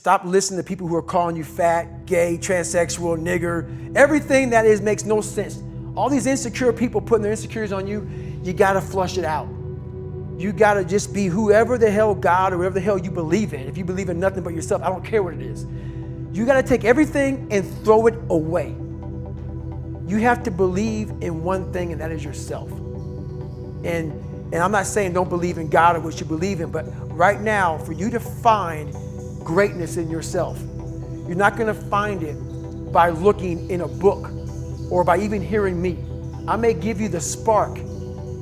Stop listening to people who are calling you fat, gay, transsexual, nigger. Everything that is makes no sense. All these insecure people putting their insecurities on you, you gotta flush it out. You gotta just be whoever the hell God or whatever the hell you believe in. If you believe in nothing but yourself, I don't care what it is. You gotta take everything and throw it away. You have to believe in one thing, and that is yourself. And I'm not saying don't believe in God or what you believe in, but right now, for you to find greatness in yourself, you're not gonna find it by looking in a book or by even hearing me. I may give you the spark,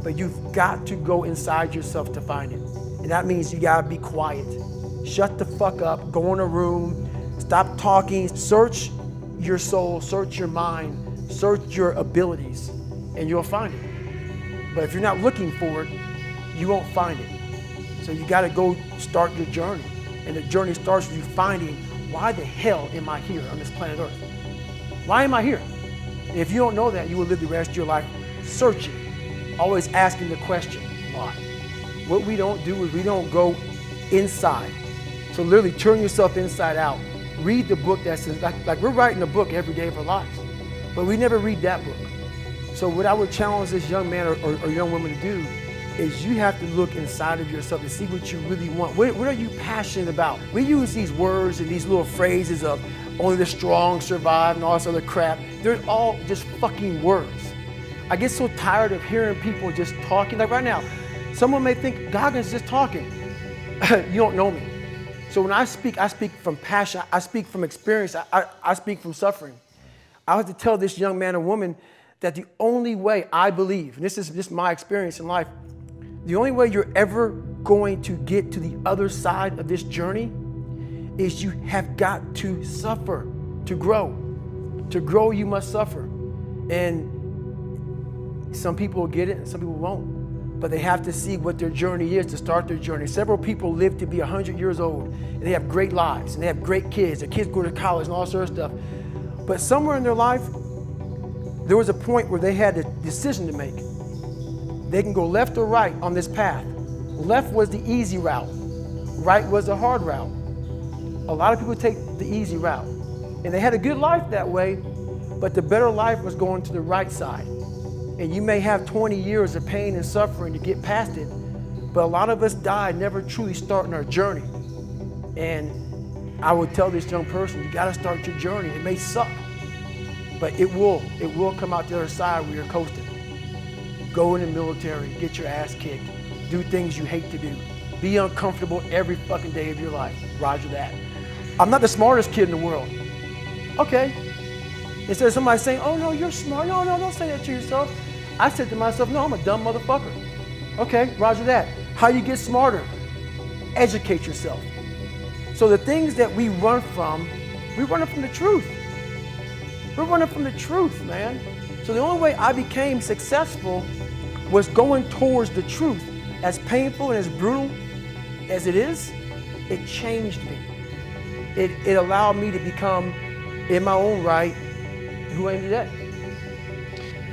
but you've got to go inside yourself to find it. And that means you gotta be quiet. Shut the fuck up, go in a room, stop talking, search your soul, search your mind, search your abilities, and you'll find it. But if you're not looking for it, you won't find it. So you gotta go start your journey. And the journey starts with you finding, why the hell am I here on this planet Earth? Why am I here? And if you don't know that, you will live the rest of your life searching, always asking the question, why? What we don't do is we don't go inside. So literally turn yourself inside out. Read the book that says, like we're writing a book every day of our lives, but we never read that book. So what I would challenge this young man or young woman to do is you have to look inside of yourself to see what you really want. What are you passionate about? We use these words and these little phrases of only the strong survive and all this other crap. They're all just fucking words. I get so tired of hearing people just talking. Like right now, someone may think Goggins is just talking. You don't know me. So when I speak from passion, I speak from experience, I speak from suffering. I have to tell this young man or woman that the only way I believe, and this is just my experience in life, the only way you're ever going to get to the other side of this journey is you have got to suffer to grow. To grow, you must suffer. And some people will get it and some people won't. But they have to see what their journey is to start their journey. Several people live to be 100 years old and they have great lives and they have great kids. Their kids go to college and all sorts of stuff. But somewhere in their life, there was a point where they had a decision to make. They can go left or right on this path. Left was the easy route. Right was the hard route. A lot of people take the easy route. And they had a good life that way, but the better life was going to the right side. And you may have 20 years of pain and suffering to get past it, but a lot of us die never truly starting our journey. And I would tell this young person, you gotta start your journey. It may suck, but it will come out the other side where you're coasting. Go in the military, get your ass kicked, do things you hate to do. Be uncomfortable every fucking day of your life. Roger that. I'm not the smartest kid in the world. Okay. Instead of somebody saying, oh no, you're smart. No, don't say that to yourself. I said to myself, no, I'm a dumb motherfucker. Okay, roger that. How you get smarter? Educate yourself. So the things that we run from the truth. We're running from the truth, man. So the only way I became successful was going towards the truth. As painful and as brutal as it is, it changed me. It allowed me to become, in my own right, who I am today.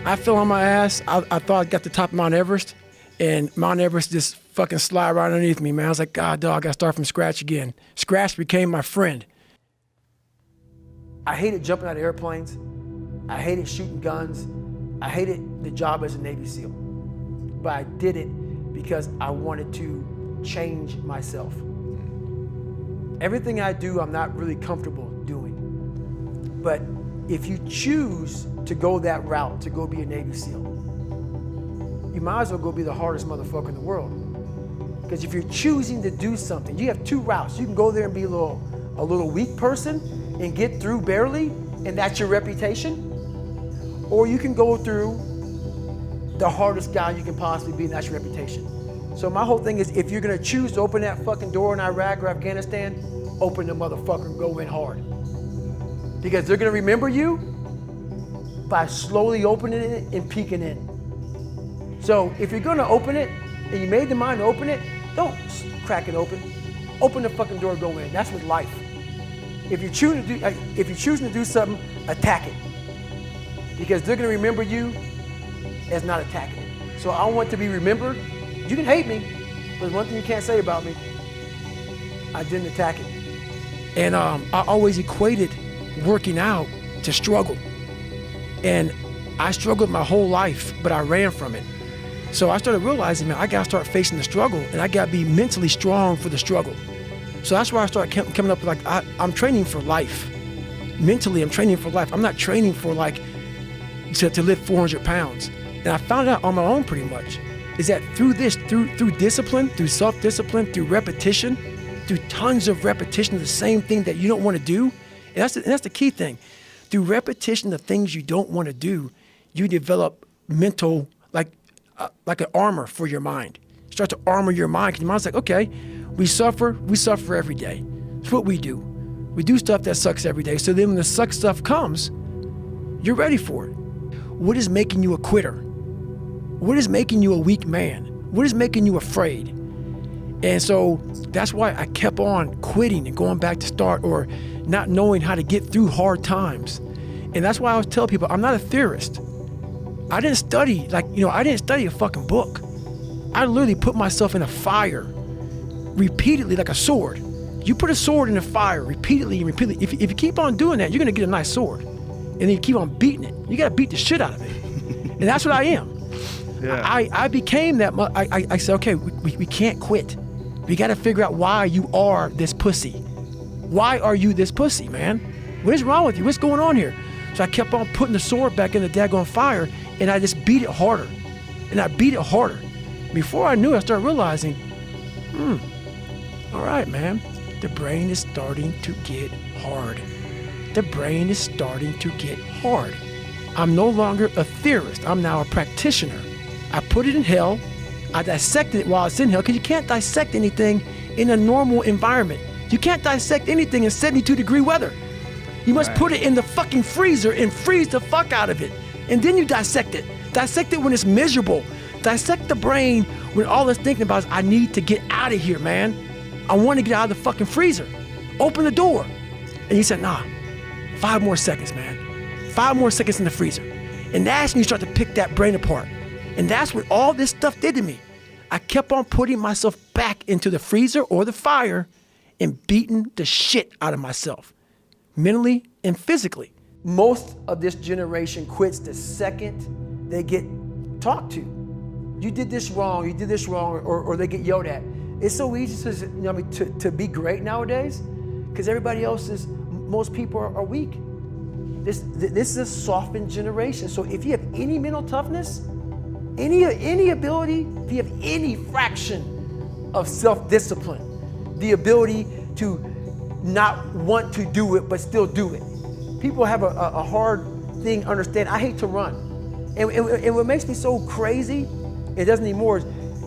I fell on my ass. I thought I got to the top of Mount Everest, and Mount Everest just fucking slid right underneath me, man. I was like, God, dog, I gotta start from scratch again. Scratch became my friend. I hated jumping out of airplanes. I hated shooting guns. I hated the job as a Navy SEAL. But I did it because I wanted to change myself. Everything I do, I'm not really comfortable doing. But if you choose to go that route, to go be a Navy SEAL, you might as well go be the hardest motherfucker in the world. Because if you're choosing to do something, you have two routes. You can go there and be a little weak person and get through barely, and that's your reputation. Or you can go through the hardest guy you can possibly be, and that's your reputation. So my whole thing is, if you're gonna choose to open that fucking door in Iraq or Afghanistan, open the motherfucker and go in hard. Because they're gonna remember you by slowly opening it and peeking in. So if you're gonna open it, and you made the mind to open it, don't crack it open. Open the fucking door, go in. That's with life. If you're choosing to do something, attack it. Because they're gonna remember you as not attacking it. So I want to be remembered. You can hate me, but there's one thing you can't say about me. I didn't attack it. And I always equated working out to struggle. And I struggled my whole life, but I ran from it. So I started realizing, man, I gotta start facing the struggle, and I gotta be mentally strong for the struggle. So that's why I started coming up with like, I'm training for life. Mentally, I'm training for life. I'm not training for like, to lift 400 pounds. And I found out on my own pretty much, is that through discipline, through self-discipline, through repetition, through tons of repetition of the same thing that you don't want to do, and that's the key thing. Through repetition of things you don't want to do, you develop mental, like an armor for your mind. You start to armor your mind, because your mind's like, okay, we suffer every day. It's what we do. We do stuff that sucks every day. So then when the suck stuff comes, you're ready for it. What is making you a quitter? What is making you a weak man? What is making you afraid? And so that's why I kept on quitting and going back to start, or not knowing how to get through hard times. And that's why I always tell people, I'm not a theorist. I didn't study, I didn't study a fucking book. I literally put myself in a fire repeatedly like a sword. You put a sword in the fire repeatedly and repeatedly. If you keep on doing that, you're gonna get a nice sword. And then you keep on beating it. You gotta beat the shit out of it. And that's what I am. Yeah. I became that, I said, okay, we can't quit. We gotta figure out why you are this pussy. Why are you this pussy, man? What is wrong with you? What's going on here? So I kept on putting the sword back in the daggone fire, and I just beat it harder. And I beat it harder. Before I knew it, I started realizing, all right, man, the brain is starting to get hard. The brain is starting to get hard. I'm no longer a theorist. I'm now a practitioner. I put it in hell. I dissected it while it's in hell, because you can't dissect anything in a normal environment. You can't dissect anything in 72-degree weather. You must put it in the fucking freezer and freeze the fuck out of it. And then you dissect it. Dissect it when it's miserable. Dissect the brain when all it's thinking about is, I need to get out of here, man. I want to get out of the fucking freezer. Open the door. And you said, nah, 5 more seconds, man. 5 more seconds in the freezer. And that's when you start to pick that brain apart. And that's what all this stuff did to me. I kept on putting myself back into the freezer or the fire and beating the shit out of myself, mentally and physically. Most of this generation quits the second they get talked to. You did this wrong, or they get yelled at. It's so easy to be great nowadays, because most people are weak. This is a softened generation. So if you have any mental toughness, any ability, if you have any fraction of self-discipline, the ability to not want to do it but still do it. People have a hard thing understand. I hate to run. And what makes me so crazy, it doesn't anymore, is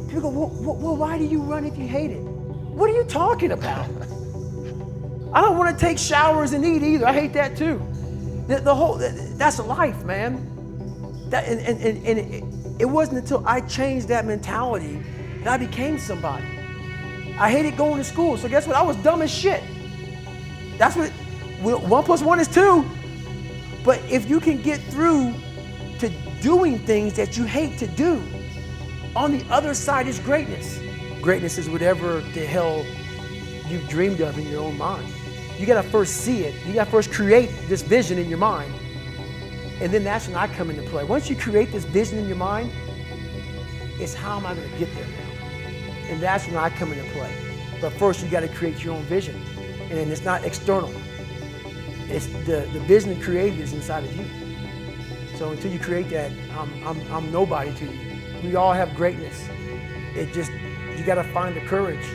people go, well, why do you run if you hate it? What are you talking about? I don't want to take showers and eat either. I hate that too. That's life, man. It wasn't until I changed that mentality that I became somebody. I hated going to school, so guess what? I was dumb as shit. That's what, 1 + 1 is 2. But if you can get through to doing things that you hate to do, on the other side is greatness. Greatness is whatever the hell you've dreamed of in your own mind. You gotta first see it. You gotta first create this vision in your mind. And then that's when I come into play. Once you create this vision in your mind, it's how am I gonna get there now? And that's when I come into play. But first you gotta create your own vision. And it's not external. It's the vision created is inside of you. So until you create that, I'm nobody to you. We all have greatness. You gotta find the courage.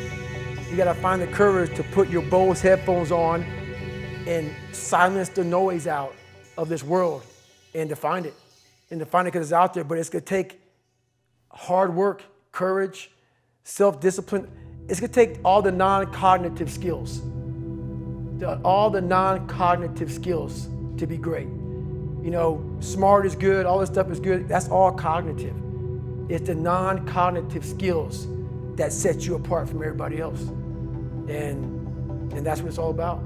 You gotta find the courage to put your Bose headphones on and silence the noise out of this world and to find it. And to find it because it's out there, but it's gonna take hard work, courage, self-discipline. It's gonna take all the non-cognitive skills. All the non-cognitive skills to be great. Smart is good, all this stuff is good, that's all cognitive. It's the non-cognitive skills that set you apart from everybody else. And that's what it's all about.